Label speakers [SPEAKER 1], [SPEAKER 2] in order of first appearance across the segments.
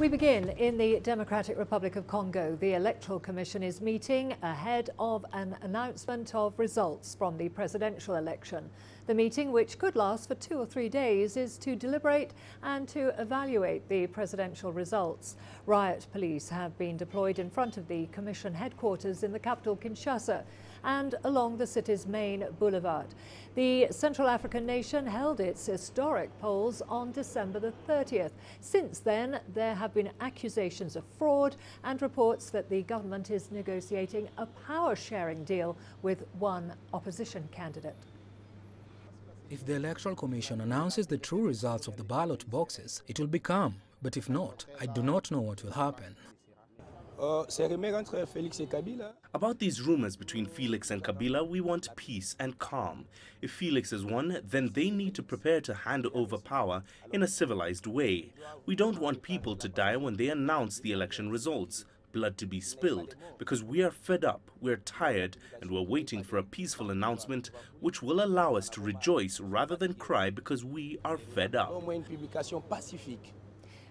[SPEAKER 1] We begin in the Democratic Republic of Congo. The Electoral Commission is meeting ahead of an announcement of results from the presidential election. The meeting, which could last for 2 or 3 days, is to deliberate and to evaluate the presidential results. Riot police have been deployed in front of the Commission headquarters in the capital Kinshasa and along the city's main boulevard. The Central African nation held its historic polls on December the 30th. Since then, there have been accusations of fraud and reports that the government is negotiating a power-sharing deal with one opposition candidate.
[SPEAKER 2] If the Electoral Commission announces the true results of the ballot boxes, it will be calm. But if not, I do not know what will happen.
[SPEAKER 3] About these rumors between Felix and Kabila, we want peace and calm. If Felix has won, then they need to prepare to hand over power in a civilized way. We don't want people to die when they announce the election results, blood to be spilled, because we are fed up, we're tired, and we're waiting for a peaceful announcement which will allow us to rejoice rather than cry because we are fed up.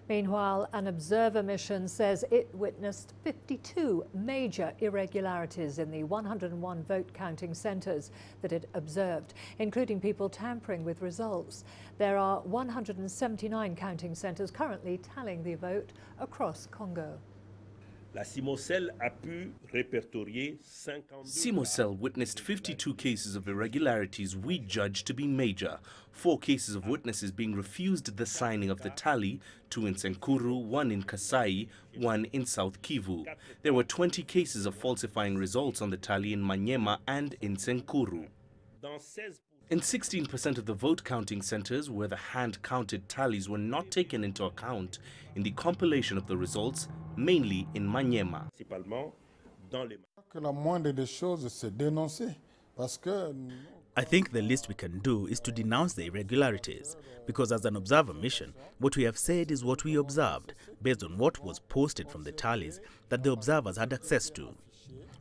[SPEAKER 1] Meanwhile, an observer mission says it witnessed 52 major irregularities in the 101 vote counting centres that it observed, including people tampering with results. There are 179 counting centres currently tallying the vote across Congo.
[SPEAKER 3] CIMOCEL witnessed 52 cases of irregularities we judged to be major. 4 cases of witnesses being refused the signing of the tally, 2 in Senkuru, 1 in Kasai, 1 in South Kivu. There were 20 cases of falsifying results on the tally in Manyema and in Senkuru. In 16% of the vote counting centers where the hand-counted tallies were not taken into account in the compilation of the results, mainly in Manyema.
[SPEAKER 4] I think the least we can do is to denounce the irregularities, because as an observer mission, what we have said is what we observed, based on what was posted from the tallies that the observers had access to.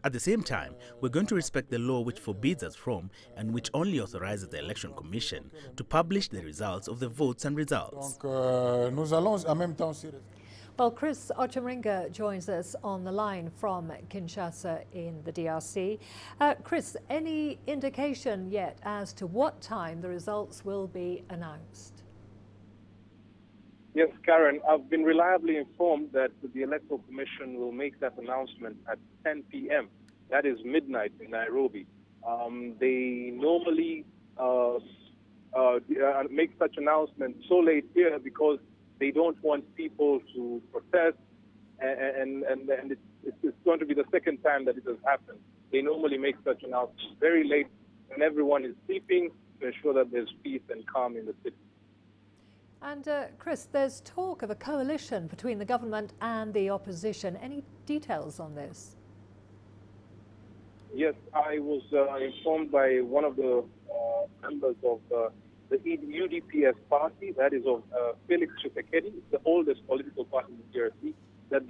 [SPEAKER 4] At the same time, we're going to respect the law which forbids us from and which only authorizes the Election Commission to publish the results of the votes and results.
[SPEAKER 1] Well, Chris Ochemringa joins us on the line from Kinshasa in the DRC. Chris, any indication yet as to what time the results will be announced?
[SPEAKER 5] Yes, Karen, I've been reliably informed that the Electoral Commission will make that announcement at 10 p.m. That is midnight in Nairobi. They normally make such announcements so late here because they don't want people to protest, and it's going to be the second time that it has happened. They normally make such announcements very late when everyone is sleeping to ensure that there's peace and calm in the city.
[SPEAKER 1] And Chris, there's talk of a coalition between the government and the opposition. Any details on this?
[SPEAKER 5] Yes, I was informed by one of the members of the UDPS party, that is of Felix Tshisekedi, the oldest political party in the DRC, that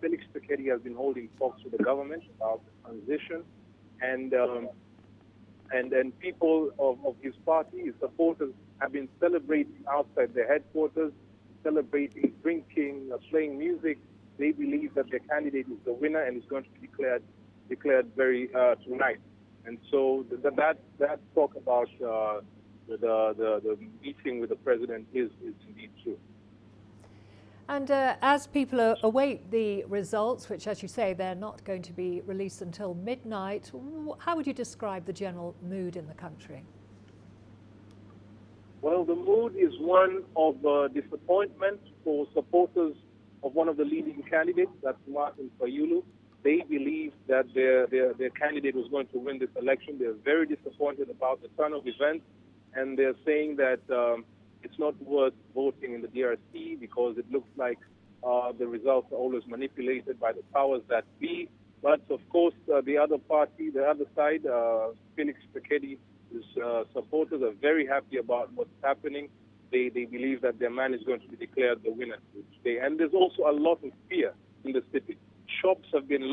[SPEAKER 5] Felix Tshisekedi has been holding talks with the government about the transition, and people of his party, his supporters, have been celebrating outside their headquarters, celebrating, drinking, playing music. They believe that their candidate is the winner and is going to be declared very tonight. And so that talk about the meeting with the president is indeed true.
[SPEAKER 1] And as people await the results, which, as you say, they're not going to be released until midnight, how would you describe the general mood in the country?
[SPEAKER 5] Well, the mood is one of disappointment for supporters of one of the leading candidates, that's Martin Fayulu. They believe that their candidate was going to win this election. They're very disappointed about the turn of events, and they're saying that it's not worth voting in the DRC because it looks like the results are always manipulated by the powers that be. But of course, the other party, the other side, Felix Tshisekedi's supporters are very happy about what's happening. They believe that their man is going to be declared the winner today. And there's also a lot of fear in the city. Shops have been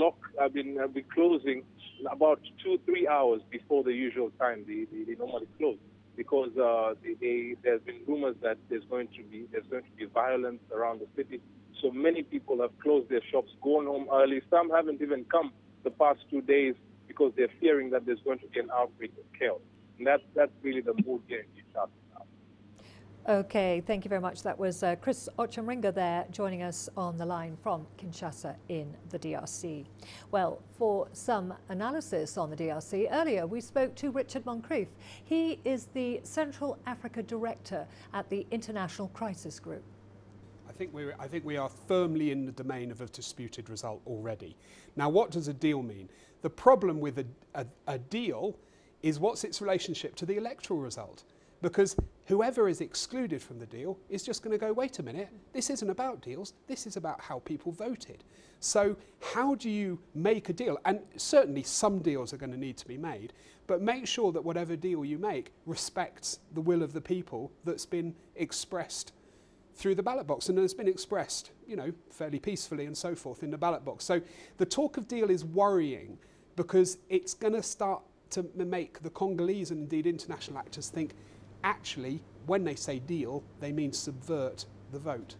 [SPEAKER 5] have been closing about 2-3 hours before the usual time they normally close. because there's been rumors that there's going to be violence around the city. So many people have closed their shops, gone home early. Some haven't even come the past 2 days because they're fearing that there's going to be an outbreak of chaos. And that's really the mood here in Kinshasa now.
[SPEAKER 1] Okay, thank you very much. That was Chris Ochemringa there joining us on the line from Kinshasa in the DRC. Well, for some analysis on the DRC, earlier we spoke to Richard Moncrief. He is the Central Africa Director at the International Crisis Group.
[SPEAKER 6] I think we are firmly in the domain of a disputed result already. Now, what does a deal mean? The problem with a deal is what's its relationship to the electoral result? Because whoever is excluded from the deal is just going to go, wait a minute, this isn't about deals, this is about how people voted. So how do you make a deal? And certainly some deals are going to need to be made, but make sure that whatever deal you make respects the will of the people that's been expressed through the ballot box and has been expressed, you know, fairly peacefully and so forth in the ballot box. So the talk of deal is worrying because it's going to start to make the Congolese and indeed international actors think, actually, when they say deal, they mean subvert the vote.